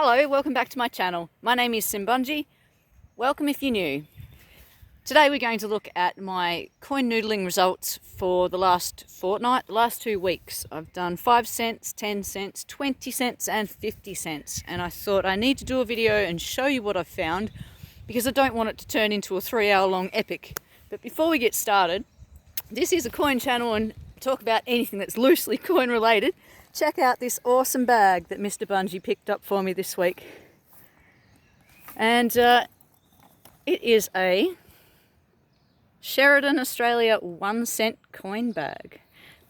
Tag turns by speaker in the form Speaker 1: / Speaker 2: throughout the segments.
Speaker 1: Hello, welcome back to my channel. My name is Simbunji. Welcome if you're new. Today we're going to look at my coin noodling results for the last fortnight, the last 2 weeks. I've done 5 cents, 10 cents, 20 cents and 50 cents. And I thought I need to do a video and show you what I've found because I don't want it to turn into a 3-hour long epic. But before we get started, this is a coin channel and talk about anything that's loosely coin related. Check out this awesome bag that Mr. Bungie picked up for me this week. And it is a Sheridan Australia 1 cent coin bag.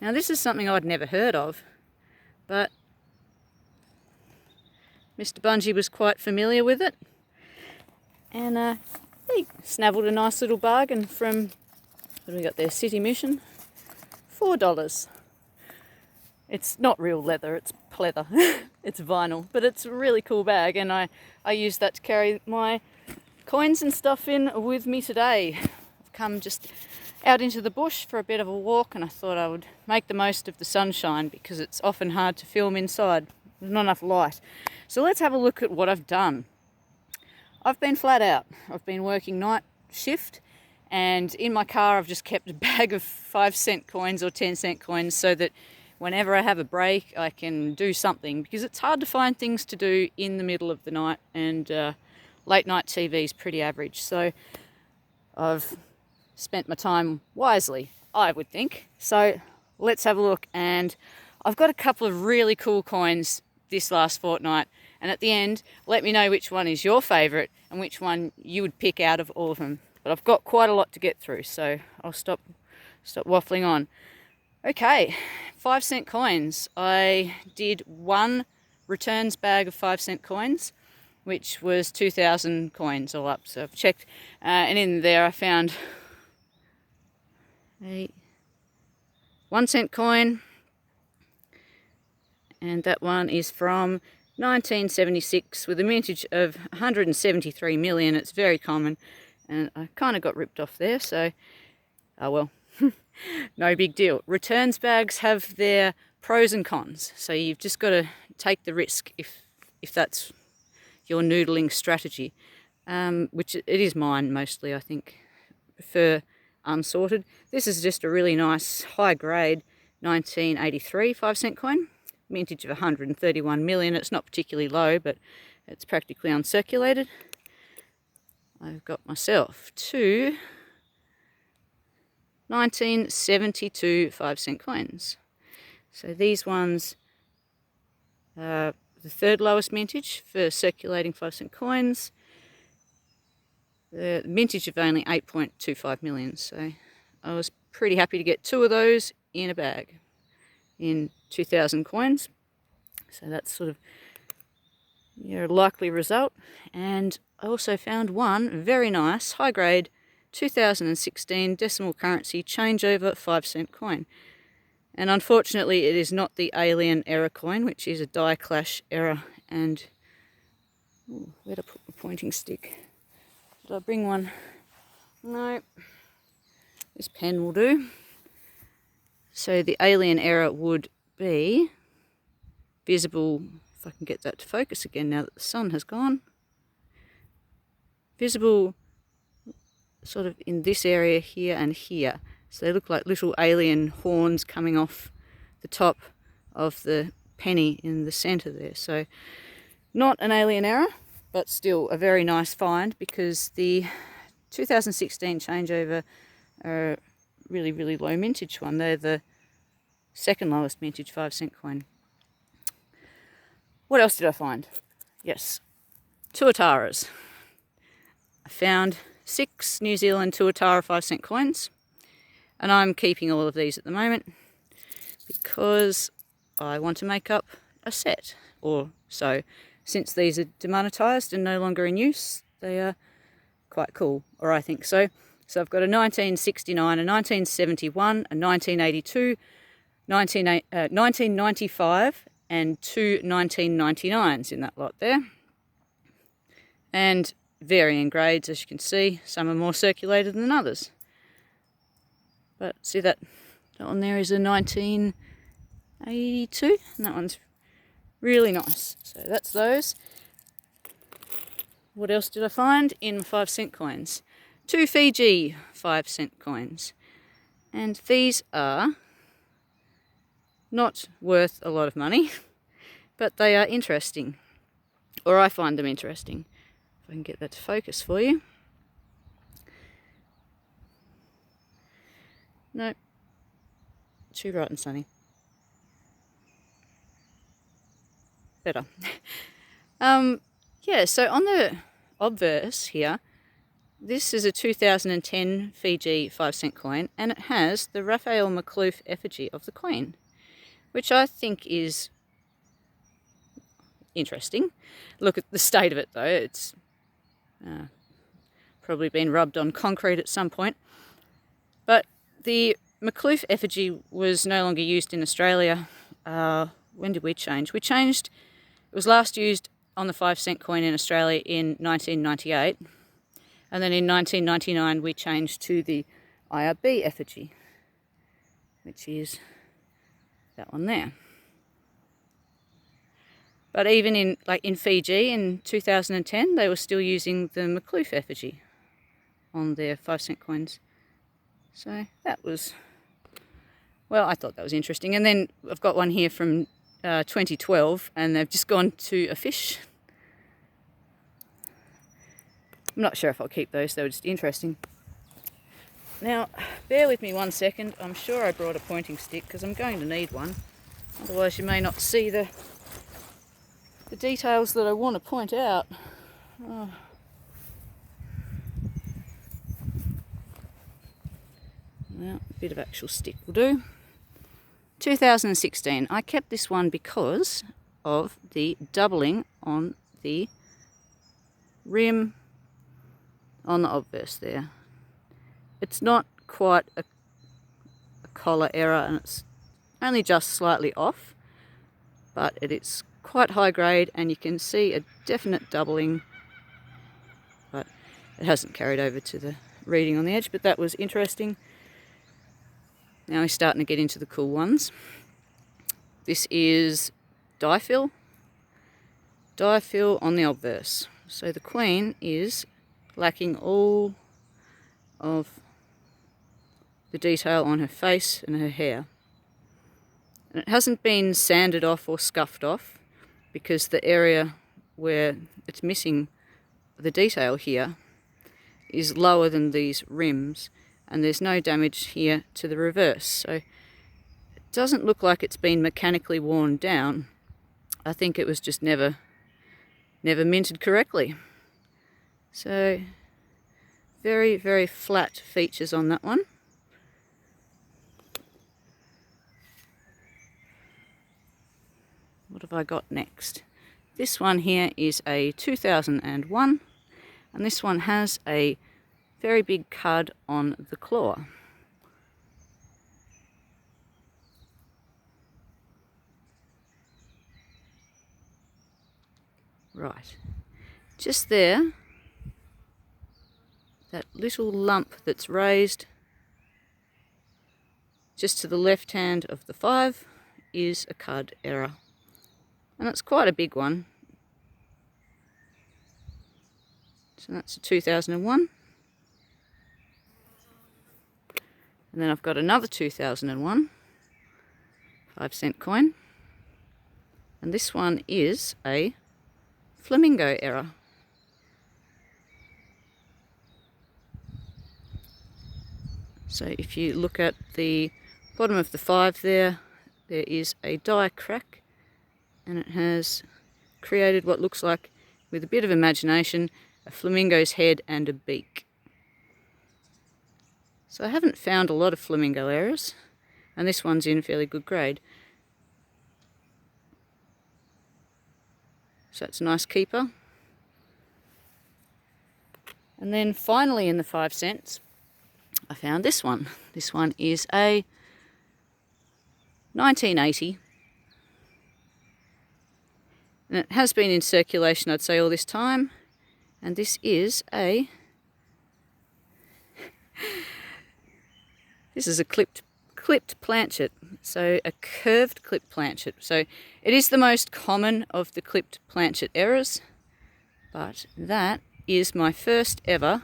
Speaker 1: Now this is something I'd never heard of, but Mr. Bungie was quite familiar with it. And he snaffled a nice little bargain from, what do we got there, City Mission, $4. It's not real leather, it's pleather. It's vinyl, but it's a really cool bag, and I use that to carry my coins and stuff in with me today. I've come just out into the bush for a bit of a walk, and I thought I would make the most of the sunshine because it's often hard to film inside. There's not enough light. So let's have a look at what I've done. I've been flat out. I've been working night shift, and in my car I've just kept a bag of 5 cent coins or 10 cent coins so that whenever I have a break, I can do something, because it's hard to find things to do in the middle of the night, and late night TV is pretty average. So I've spent my time wisely, I would think. So let's have a look, and I've got a couple of really cool coins this last fortnight, and at the end, let me know which one is your favourite and which one you would pick out of all of them. But I've got quite a lot to get through, so I'll stop waffling on. Okay, 5 cent coins. I did one returns bag of 5 cent coins, which was 2,000 coins all up. So I've checked, and in there I found a 1 cent coin, and that one is from 1976 with a mintage of 173 million. It's very common, and I kind of got ripped off there, so oh well. No big deal. Returns bags have their pros and cons, so you've just got to take the risk if that's your noodling strategy, which it is mine mostly. I think prefer unsorted. This is just a really nice high grade 1983 5 cent coin, mintage of 131 million. It's not particularly low, but it's practically uncirculated. I've got myself two 1972 5 cent coins. So these ones are the third lowest mintage for circulating 5 cent coins. The mintage of only 8.25 million. So I was pretty happy to get 2 of those in a bag in 2,000 coins. So that's sort of your likely result. And I also found one very nice high grade 2016 decimal currency changeover 5 cent coin, and unfortunately it is not the alien error coin, which is a die clash error. And where'd I put my pointing stick? Did I bring one? No, this pen will do. So the alien error would be visible, if I can get that to focus again now that the sun has gone, visible sort of in this area here and here. So they look like little alien horns coming off the top of the penny in the centre there. So not an alien error, but still a very nice find, because the 2016 changeover are a really, really low mintage one. They're the second lowest mintage 5 cent coin. What else did I find? Yes, tuataras. I found 6 New Zealand tuatara 5 cent coins, and I'm keeping all of these at the moment because I want to make up a set or so. Since these are demonetised and no longer in use, they are quite cool, or I think so. So I've got a 1969, a 1971, a 1982, 1995 and 2 1999s in that lot there. And varying grades, as you can see. Some are more circulated than others. But see that one there is a 1982, and that one's really nice. So that's those. what else did I find in 5-cent coins? 2 Fiji 5-cent coins. And these are not worth a lot of money, but they are interesting. Or I find them interesting. If I can get that to focus for you. No, too bright and sunny. Better. Yeah, so on the obverse here, this is a 2010 Fiji 5-cent coin, and it has the Raphael McLuff effigy of the Queen, which I think is interesting. Look at the state of it though, it's probably been rubbed on concrete at some point. But the McLuff effigy was no longer used in Australia. When did we change? We changed, it was last used on the 5-cent coin in Australia in 1998. And then in 1999 we changed to the IRB effigy, which is that one there. But even in Fiji in 2010, they were still using the McLuff effigy on their 5-cent coins. So that was, well, I thought that was interesting. And then I've got one here from 2012, and they've just gone to a fish. I'm not sure if I'll keep those, they were just interesting. Now, bear with me 1 second. I'm sure I brought a pointing stick because I'm going to need one. Otherwise you may not see the details that I want to point out. Oh. Well, a bit of actual stick will do. 2016. I kept this one because of the doubling on the rim on the obverse there. It's not quite a collar error, and it's only just slightly off, but it's quite high grade and you can see a definite doubling, but it hasn't carried over to the reading on the edge. But that was interesting. Now we're starting to get into the cool ones. This is difill on the obverse. So the Queen is lacking all of the detail on her face and her hair. And it hasn't been sanded off or scuffed off because the area where it's missing the detail here is lower than these rims, and there's no damage here to the reverse. So it doesn't look like it's been mechanically worn down. I think it was just never minted correctly. So very, very flat features on that one. What have I got next? This one here is a 2001, and this one has a very big cud on the claw. Right, just there, that little lump that's raised just to the left hand of the 5 is a cud error. And it's quite a big one. So that's a 2001. And then I've got another 2001 5-cent coin. And this one is a flamingo error. So if you look at the bottom of the 5 there, there is a die crack, and it has created what looks like, with a bit of imagination, a flamingo's head and a beak. So I haven't found a lot of flamingo errors, and this one's in fairly good grade. So it's a nice keeper. And then finally in the 5 cents, I found this one. This one is a 1980. And it has been in circulation, I'd say, all this time. And this is a... this is a clipped planchet. So a curved clipped planchet. So it is the most common of the clipped planchet errors. But that is my first ever,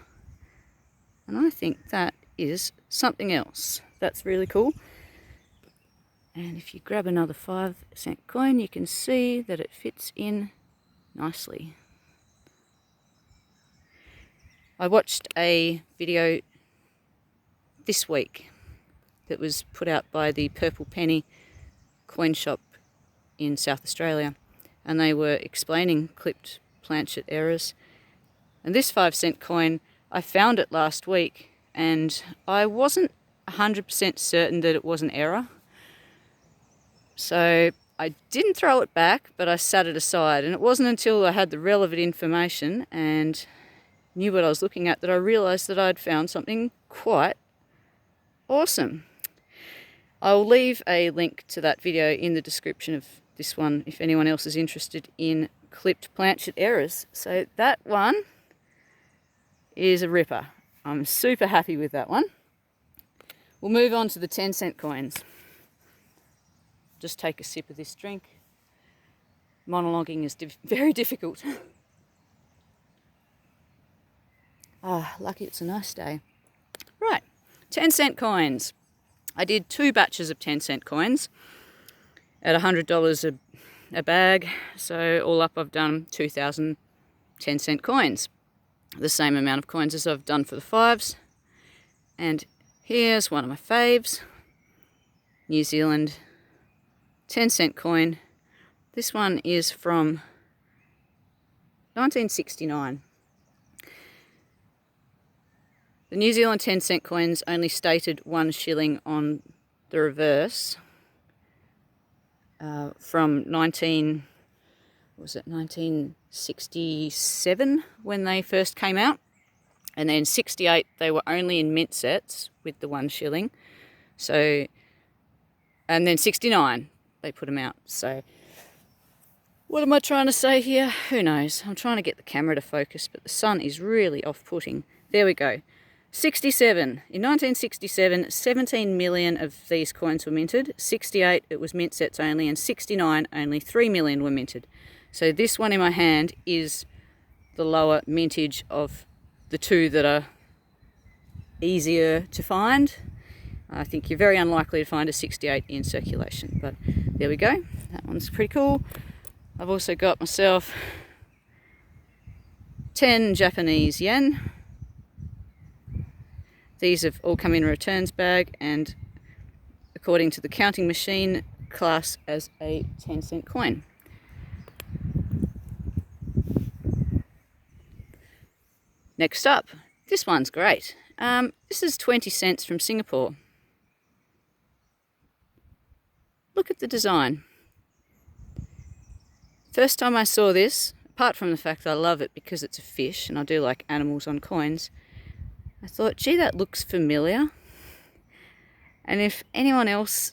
Speaker 1: and I think that is something else. That's really cool. And if you grab another 5-cent coin, you can see that it fits in nicely. I watched a video this week that was put out by the Purple Penny coin shop in South Australia, and they were explaining clipped planchet errors. And this 5-cent coin, I found it last week and I wasn't 100% certain that it was an error. So I didn't throw it back, but I set it aside, and it wasn't until I had the relevant information and knew what I was looking at that I realised that I'd found something quite awesome. I'll leave a link to that video in the description of this one if anyone else is interested in clipped planchet errors. So that one is a ripper. I'm super happy with that one. We'll move on to the 10-cent coins. Just take a sip of this drink. Monologuing is very difficult. Lucky it's a nice day. Right, 10-cent coins. I did 2 batches of 10-cent coins at $100 a bag, so all up I've done 2,000 10-cent coins. The same amount of coins as I've done for the 5s. And here's one of my faves, New Zealand 10-cent coin. This one is from 1969. The New Zealand 10-cent coins only stated 1 shilling on the reverse from 1967 when they first came out, and then 68 they were only in mint sets with the 1 shilling. So, and then 69 they put them out. So what am I trying to say here? Who knows? I'm trying to get the camera to focus, but the sun is really off-putting. There we go. 67. In 1967, 17 million of these coins were minted. 68, it was mint sets only, and 69, only 3 million were minted. So this one in my hand is the lower mintage of the 2 that are easier to find. I think you're very unlikely to find a 68 in circulation, but there we go. That one's pretty cool. I've also got myself 10 Japanese yen. These have all come in a returns bag, and according to the counting machine, class as a 10-cent coin. Next up, this one's great. This is 20 cents from Singapore. Look at the design. First time I saw this, apart from the fact that I love it because it's a fish and I do like animals on coins, I thought, gee, that looks familiar. And if anyone else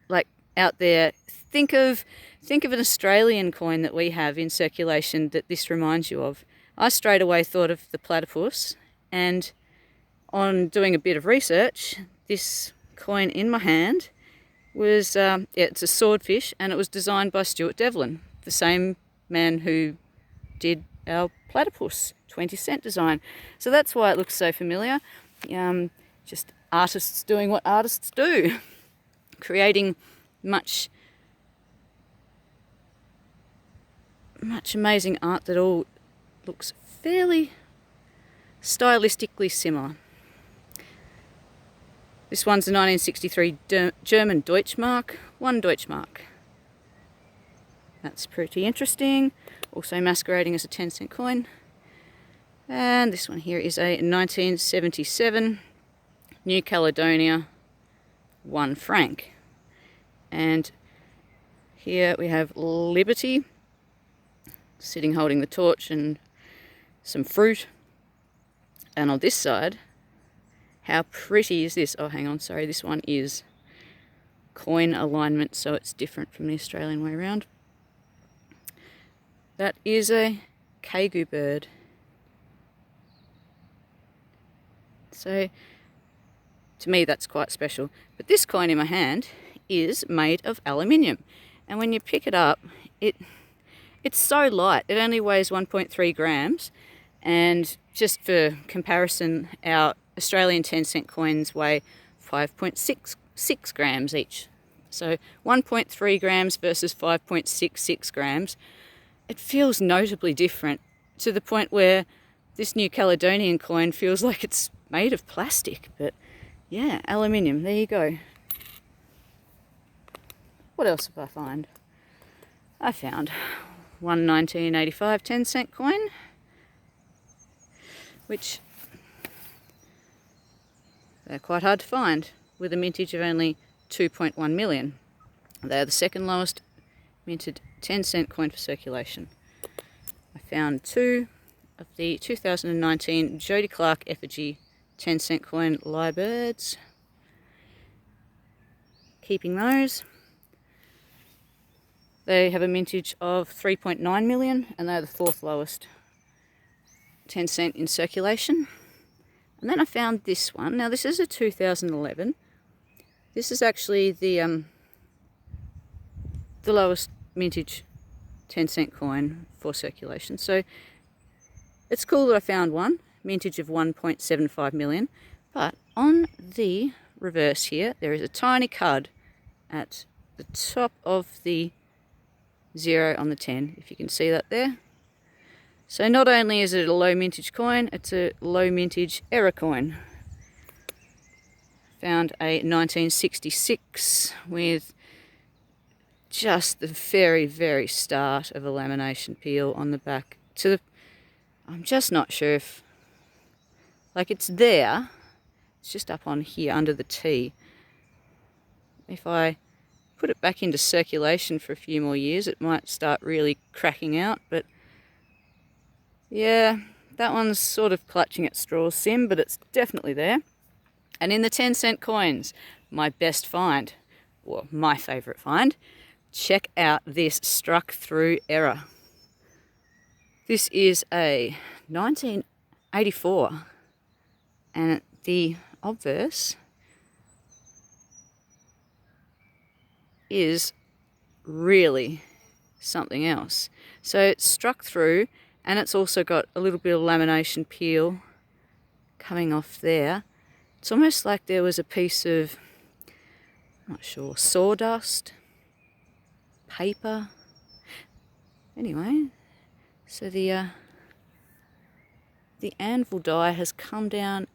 Speaker 1: like out there, think of an Australian coin that we have in circulation that this reminds you of. I straight away thought of the platypus, and on doing a bit of research, this coin in my hand was, it's a swordfish, and it was designed by Stuart Devlin, the same man who did our platypus 20-cent design. So that's why it looks so familiar. Just artists doing what artists do, creating much amazing art that all looks fairly stylistically similar. This one's a 1963 German Deutschmark, 1 Deutschmark. That's pretty interesting. Also masquerading as a 10-cent coin. And this one here is a 1977 New Caledonia 1 franc. And here we have Liberty sitting holding the torch and some fruit. And on this side, how pretty is this? Oh, hang on, sorry, this one is coin alignment, so it's different from the Australian way around. That is a Kagu bird. So, to me, that's quite special. But this coin in my hand is made of aluminium. And when you pick it up, it It's so light. It only weighs 1.3 grams. And just for comparison, our Australian 10-cent coins weigh 5.66 grams each. So 1.3 grams versus 5.66 grams. It feels notably different, to the point where this New Caledonian coin feels like it's made of plastic. But yeah, aluminium, there you go. What else have I found? I found one 1985 10-cent coin, which they're quite hard to find, with a mintage of only 2.1 million. They're the second lowest minted 10-cent coin for circulation. I found two of the 2019 Jody Clark effigy 10-cent coin Lyrebirds. Keeping those. They have a mintage of 3.9 million, and they're the fourth lowest 10-cent in circulation. And then I found this one. Now this is a 2011. This is actually the lowest mintage 10-cent coin for circulation. So it's cool that I found one, mintage of 1.75 million. But on the reverse here, there is a tiny cud at the top of the 0 on the 10, if you can see that there. So not only is it a low mintage coin, it's a low mintage error coin. Found a 1966 with just the very, very start of a lamination peel on the back. I'm just not sure if, like, it's there. It's just up on here under the T. If I put it back into circulation for a few more years, it might start really cracking out. But yeah, that one's sort of clutching at straws, Sim, but it's definitely there. And in the 10-cent coins, my best find, or my favourite find, check out this struck through error. This is a 1984, and the obverse is really something else. So it's struck through, and it's also got a little bit of lamination peel coming off there. It's almost like there was a piece of, I'm not sure, sawdust, paper. Anyway, so the anvil die has come down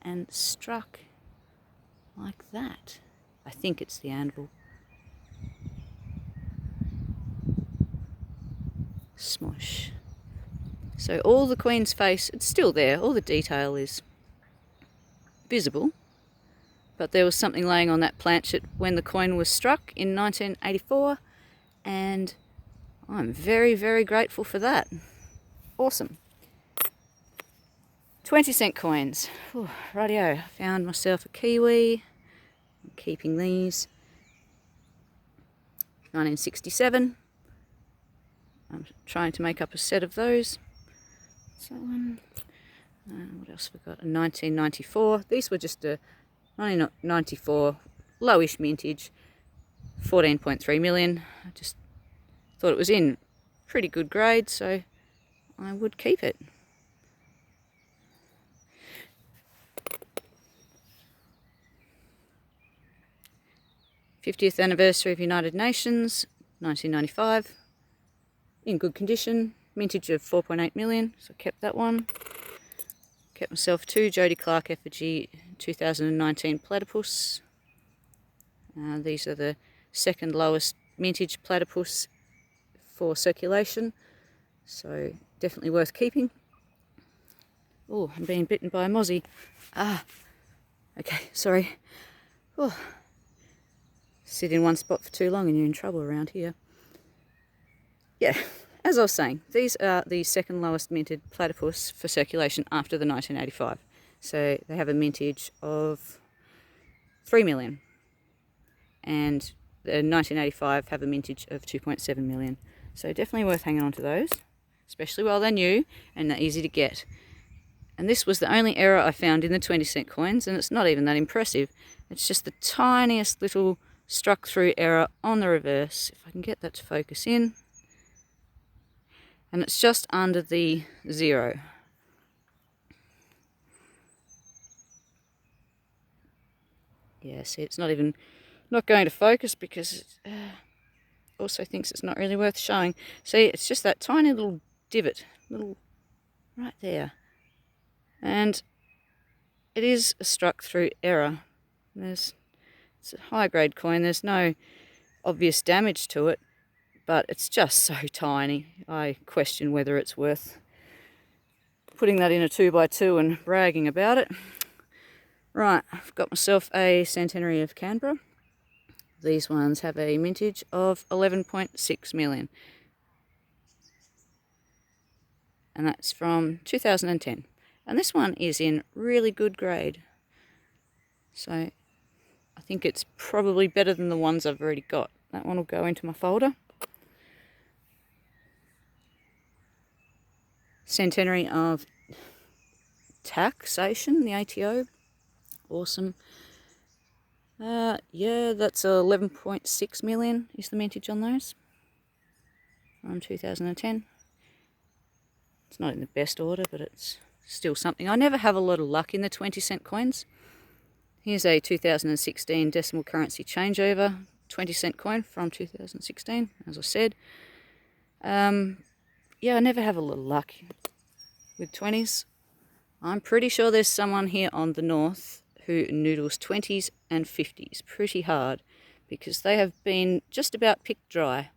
Speaker 1: and struck like that. I think it's the anvil. Smoosh. So all the Queen's face, it's still there, all the detail is visible, but there was something laying on that planchet when the coin was struck in 1984, and I'm very, very grateful for that. Awesome. 20-cent coins. Ooh, rightio, I found myself a Kiwi. I'm keeping these. 1967. I'm trying to make up a set of those. So what else have we got? A 1994. These were just a 1994 lowish mintage, 14.3 million. I just thought it was in pretty good grade, so I would keep it. '50th anniversary of United Nations, 1995. In good condition, mintage of 4.8 million, so I kept that one. Kept myself two Jody Clark effigy 2019 platypus. These are the second lowest mintage platypus for circulation, so definitely worth keeping. Oh, I'm being bitten by a mozzie. Okay, sorry. Oh. Sit in one spot for too long and you're in trouble around here. Yeah, as I was saying, these are the second lowest minted platypus for circulation after the 1985. So they have a mintage of 3 million. And the 1985 have a mintage of 2.7 million. So definitely worth hanging on to those, especially while they're new and they're easy to get. And this was the only error I found in the 20-cent coins, and it's not even that impressive. It's just the tiniest little struck through error on the reverse. If I can get that to focus in. and it's just under the 0. Yeah, see, it's not going to focus because it also thinks it's not really worth showing. See, it's just that tiny little divot, right there. And it is a struck through error. It's a high grade coin, there's no obvious damage to it, but it's just so tiny. I question whether it's worth putting that in a 2x2 and bragging about it. Right, I've got myself a Centenary of Canberra. These ones have a mintage of 11.6 million. And that's from 2010. And this one is in really good grade. So I think it's probably better than the ones I've already got. That one will go into my folder. Centenary of Taxation, the ATO. Awesome. Yeah, that's 11.6 million is the mintage on those. From 2010. It's not in the best order, but it's still something. I never have a lot of luck in the 20-cent coins. Here's a 2016 decimal currency changeover 20-cent coin from 2016, as I said. Yeah, I never have a lot of luck with 20s. I'm pretty sure there's someone here on the north who noodles 20s and 50s pretty hard, because they have been just about picked dry.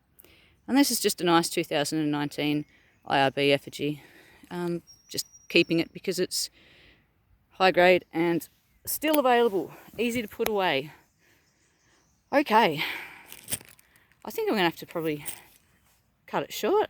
Speaker 1: And this is just a nice 2019 IRB effigy. Just keeping it because it's high grade and still available, easy to put away. Okay, I think I'm going to have to probably cut it short.